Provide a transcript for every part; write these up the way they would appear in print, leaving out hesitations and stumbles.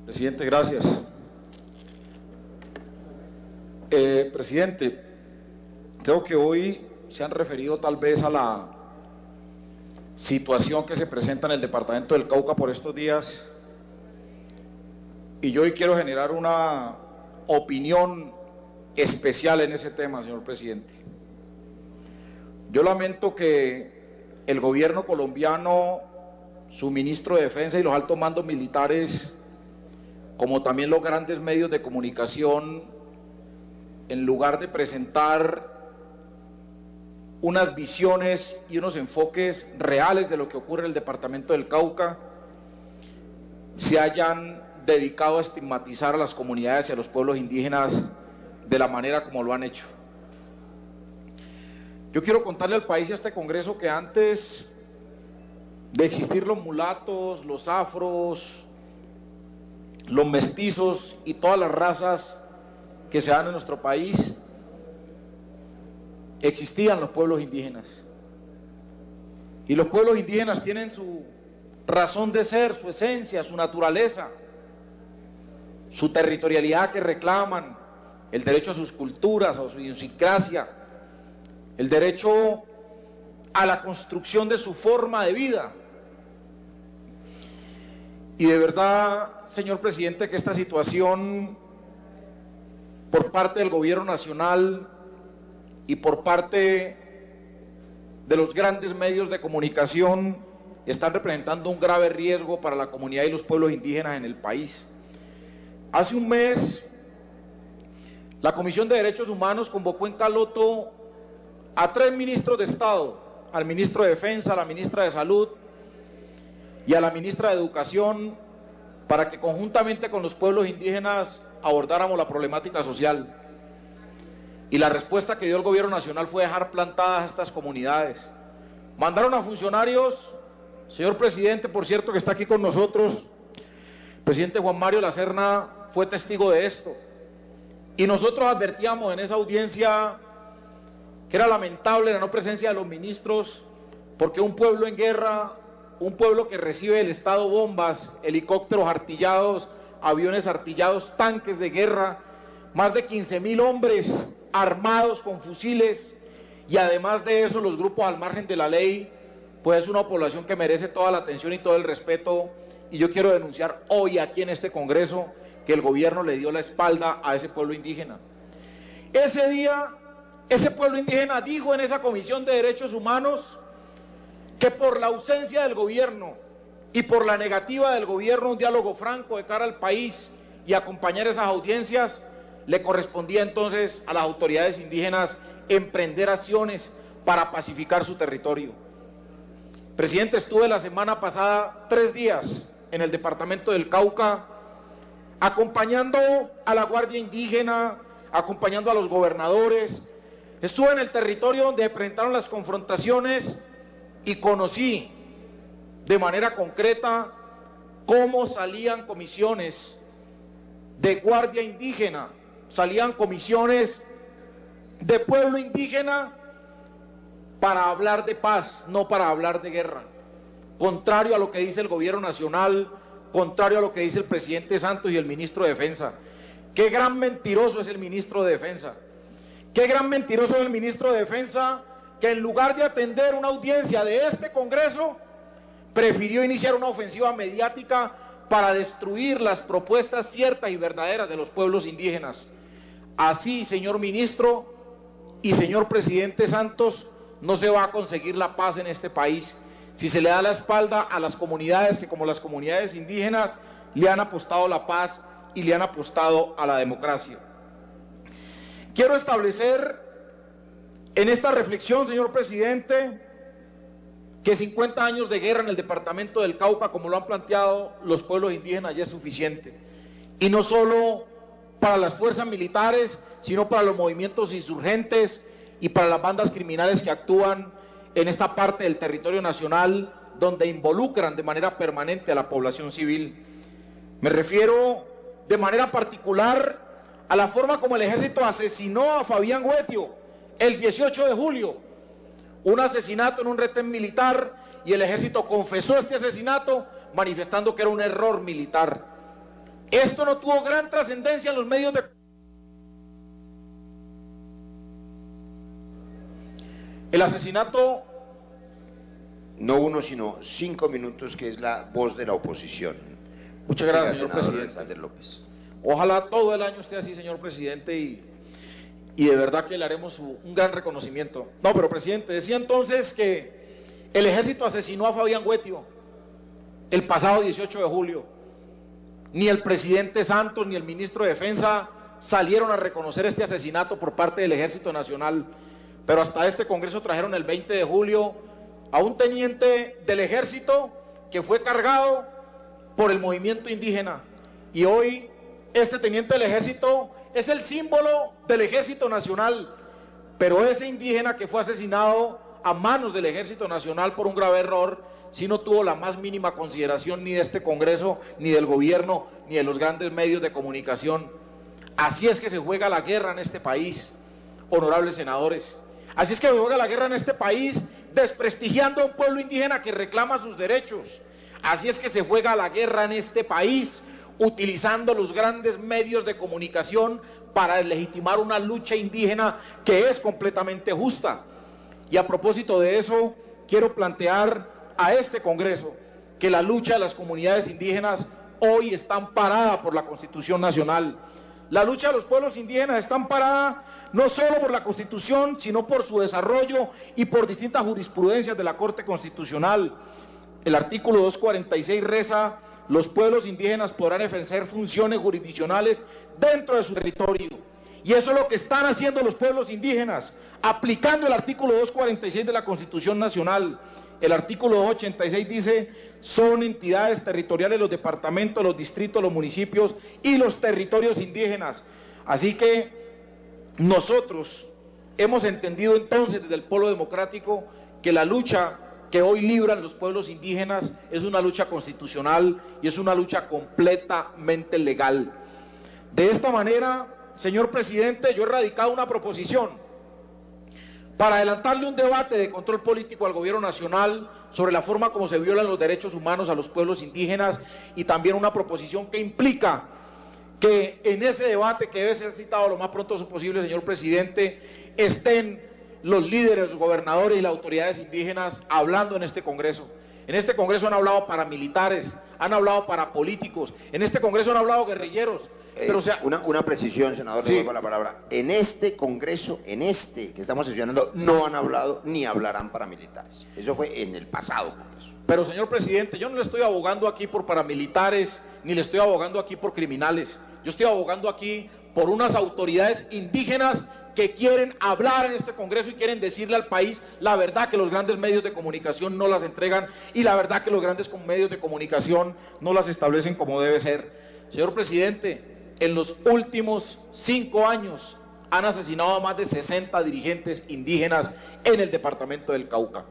Presidente, gracias. Presidente, creo que hoy se han referido tal vez a la situación que se presenta en el departamento del Cauca por estos días, y yo hoy quiero generar una opinión especial en ese tema, señor presidente. Yo lamento que el gobierno colombiano, su ministro de Defensa y los altos mandos militares, como también los grandes medios de comunicación, en lugar de presentar unas visiones y unos enfoques reales de lo que ocurre en el departamento del Cauca, se hayan dedicado a estigmatizar a las comunidades y a los pueblos indígenas de la manera como lo han hecho. Yo quiero contarle al país y a este Congreso que antes de existir los mulatos, los afros, los mestizos y todas las razas que se dan en nuestro país, existían los pueblos indígenas. Y los pueblos indígenas tienen su razón de ser, su esencia, su naturaleza, su territorialidad que reclaman, el derecho a sus culturas, a su idiosincrasia, el derecho a la construcción de su forma de vida. Y de verdad, señor presidente, que esta situación por parte del gobierno nacional y por parte de los grandes medios de comunicación están representando un grave riesgo para la comunidad y los pueblos indígenas en el país. Hace un mes, la Comisión de Derechos Humanos convocó en Caloto a 3 ministros de Estado, al ministro de Defensa, a la ministra de Salud y a la ministra de Educación, para que conjuntamente con los pueblos indígenas abordáramos la problemática social. Y la respuesta que dio el gobierno nacional fue dejar plantadas a estas comunidades. Mandaron a funcionarios, señor presidente, por cierto, que está aquí con nosotros, el presidente Juan Mario Lacerna fue testigo de esto. Y nosotros advertíamos en esa audiencia que era lamentable la no presencia de los ministros, porque un pueblo en guerra, un pueblo que recibe del Estado bombas, helicópteros artillados, aviones artillados, tanques de guerra, más de 15.000 hombres armados con fusiles, y además de eso los grupos al margen de la ley, pues es una población que merece toda la atención y todo el respeto. Y yo quiero denunciar hoy aquí en este Congreso que el gobierno le dio la espalda a ese pueblo indígena. Ese día, ese pueblo indígena dijo en esa Comisión de Derechos Humanos que por la ausencia del gobierno y por la negativa del gobierno a un diálogo franco de cara al país y acompañar esas audiencias, le correspondía entonces a las autoridades indígenas emprender acciones para pacificar su territorio. Presidente, estuve la semana pasada 3 días en el departamento del Cauca, acompañando a la Guardia Indígena, acompañando a los gobernadores. Estuve en el territorio donde presentaron las confrontaciones y conocí de manera concreta cómo salían comisiones de Guardia Indígena, salían comisiones de pueblo indígena para hablar de paz, no para hablar de guerra. Contrario a lo que dice el gobierno nacional, contrario a lo que dice el presidente Santos y el ministro de Defensa. Qué gran mentiroso es el ministro de Defensa. Qué gran mentiroso es el ministro de Defensa, que en lugar de atender una audiencia de este Congreso, prefirió iniciar una ofensiva mediática para destruir las propuestas ciertas y verdaderas de los pueblos indígenas. Así, señor ministro y señor presidente Santos, no se va a conseguir la paz en este país si se le da la espalda a las comunidades que, como las comunidades indígenas, le han apostado la paz y le han apostado a la democracia. Quiero establecer en esta reflexión, señor presidente, que 50 años de guerra en el departamento del Cauca, como lo han planteado los pueblos indígenas, ya es suficiente. Y no solo para las fuerzas militares, sino para los movimientos insurgentes y para las bandas criminales que actúan en esta parte del territorio nacional, donde involucran de manera permanente a la población civil. Me refiero de manera particular a la forma como el ejército asesinó a Fabián Huetio el 18 de julio, un asesinato en un retén militar, y el ejército confesó este asesinato manifestando que era un error militar. Esto no tuvo gran trascendencia en los medios de... El asesinato... No uno, sino 5 minutos, que es la voz de la oposición. Muchas gracias, señor presidente. Alexander López. Ojalá todo el año esté así, señor presidente, y de verdad que le haremos un gran reconocimiento. No, pero presidente, decía entonces que el ejército asesinó a Fabián Guetio el pasado 18 de julio. Ni el presidente Santos ni el ministro de Defensa salieron a reconocer este asesinato por parte del Ejército Nacional, pero hasta este Congreso trajeron el 20 de julio a un teniente del ejército que fue cargado por el movimiento indígena, y hoy este teniente del ejército es el símbolo del Ejército Nacional, pero ese indígena que fue asesinado a manos del Ejército Nacional por un grave error, sí no tuvo la más mínima consideración ni de este Congreso, ni del gobierno, ni de los grandes medios de comunicación. Así es que se juega la guerra en este país, honorables senadores. Así es que se juega la guerra en este país, desprestigiando a un pueblo indígena que reclama sus derechos. Así es que se juega la guerra en este país, utilizando los grandes medios de comunicación para legitimar una lucha indígena que es completamente justa. Y a propósito de eso, quiero plantear a este Congreso que la lucha de las comunidades indígenas hoy está amparada por la Constitución Nacional. La lucha de los pueblos indígenas está amparada no solo por la Constitución, sino por su desarrollo y por distintas jurisprudencias de la Corte Constitucional. El artículo 246 reza: los pueblos indígenas podrán ejercer funciones jurisdiccionales dentro de su territorio. Y eso es lo que están haciendo los pueblos indígenas, aplicando el artículo 246 de la Constitución Nacional. El artículo 286 dice: son entidades territoriales los departamentos, los distritos, los municipios y los territorios indígenas. Así que nosotros hemos entendido entonces desde el Polo Democrático que la lucha que hoy libran los pueblos indígenas es una lucha constitucional y es una lucha completamente legal. De esta manera, señor presidente, yo he radicado una proposición para adelantarle un debate de control político al gobierno nacional sobre la forma como se violan los derechos humanos a los pueblos indígenas, y también una proposición que implica que en ese debate, que debe ser citado lo más pronto posible, señor presidente, estén los líderes, los gobernadores y las autoridades indígenas hablando en este Congreso. En este Congreso han hablado paramilitares, han hablado parapolíticos, en este Congreso han hablado guerrilleros. Pero, o sea, una precisión, senador, sí. Le vuelvo la palabra. En este Congreso, en este que estamos sesionando, no han hablado ni hablarán paramilitares. Eso fue en el pasado Congreso. Pero, señor presidente, yo no le estoy abogando aquí por paramilitares, ni le estoy abogando aquí por criminales. Yo estoy abogando aquí por unas autoridades indígenas que quieren hablar en este Congreso y quieren decirle al país la verdad que los grandes medios de comunicación no las entregan, y la verdad que los grandes medios de comunicación no las establecen como debe ser. Señor presidente, en los últimos 5 años han asesinado a más de 60 dirigentes indígenas en el departamento del Cauca.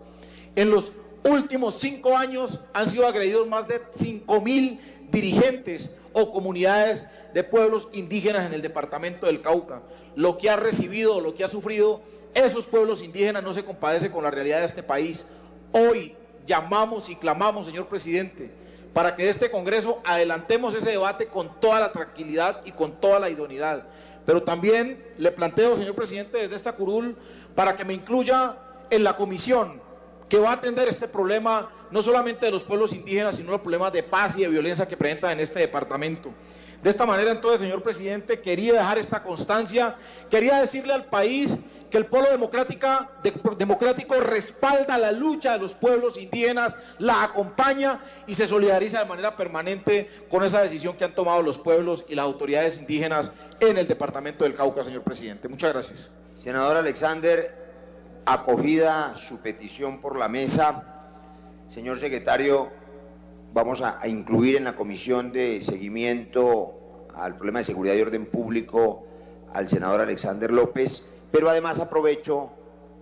En los últimos 5 años han sido agredidos más de 5.000 dirigentes o comunidades de pueblos indígenas en el departamento del Cauca. Lo que ha recibido, lo que ha sufrido esos pueblos indígenas no se compadece con la realidad de este país. Hoy llamamos y clamamos, señor presidente, para que de este Congreso adelantemos ese debate con toda la tranquilidad y con toda la idoneidad. Pero también le planteo, señor presidente, desde esta curul, para que me incluya en la comisión que va a atender este problema, no solamente de los pueblos indígenas, sino los problemas de paz y de violencia que presentan en este departamento. De esta manera, entonces, señor presidente, quería dejar esta constancia, quería decirle al país que el Polo Democrático respalda la lucha de los pueblos indígenas, la acompaña y se solidariza de manera permanente con esa decisión que han tomado los pueblos y las autoridades indígenas en el departamento del Cauca, señor presidente. Muchas gracias. Senador Alexander, acogida su petición por la mesa, señor secretario, vamos a incluir en la comisión de seguimiento al problema de seguridad y orden público al senador Alexander López, pero además aprovecho,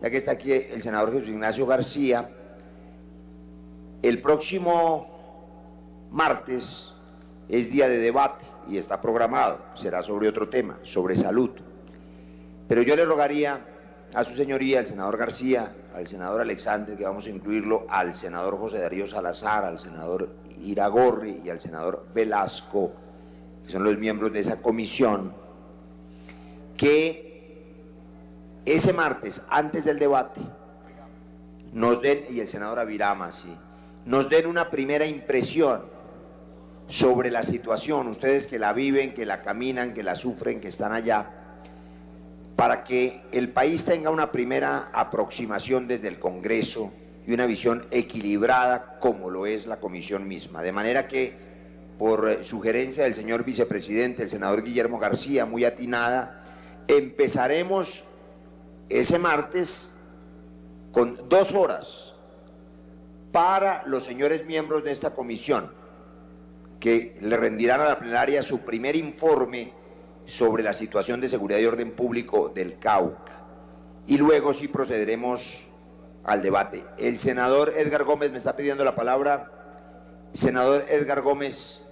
ya que está aquí el senador Jesús Ignacio García, el próximo martes es día de debate y está programado, será sobre otro tema, sobre salud. Pero yo le rogaría a su señoría, al senador García, al senador Alexander, que vamos a incluirlo, al senador José Darío Salazar, al senador Iragorri y al senador Velasco, que son los miembros de esa comisión, que ese martes, antes del debate, nos den, y el senador Avirama, sí, nos den una primera impresión sobre la situación, ustedes que la viven, que la caminan, que la sufren, que están allá, para que el país tenga una primera aproximación desde el Congreso y una visión equilibrada como lo es la comisión misma. De manera que, por sugerencia del señor vicepresidente, el senador Guillermo García, muy atinada, empezaremos ese martes con 2 horas para los señores miembros de esta comisión, que le rendirán a la plenaria su primer informe sobre la situación de seguridad y orden público del Cauca. Y luego sí procederemos al debate. El senador Edgar Gómez me está pidiendo la palabra. Senador Edgar Gómez,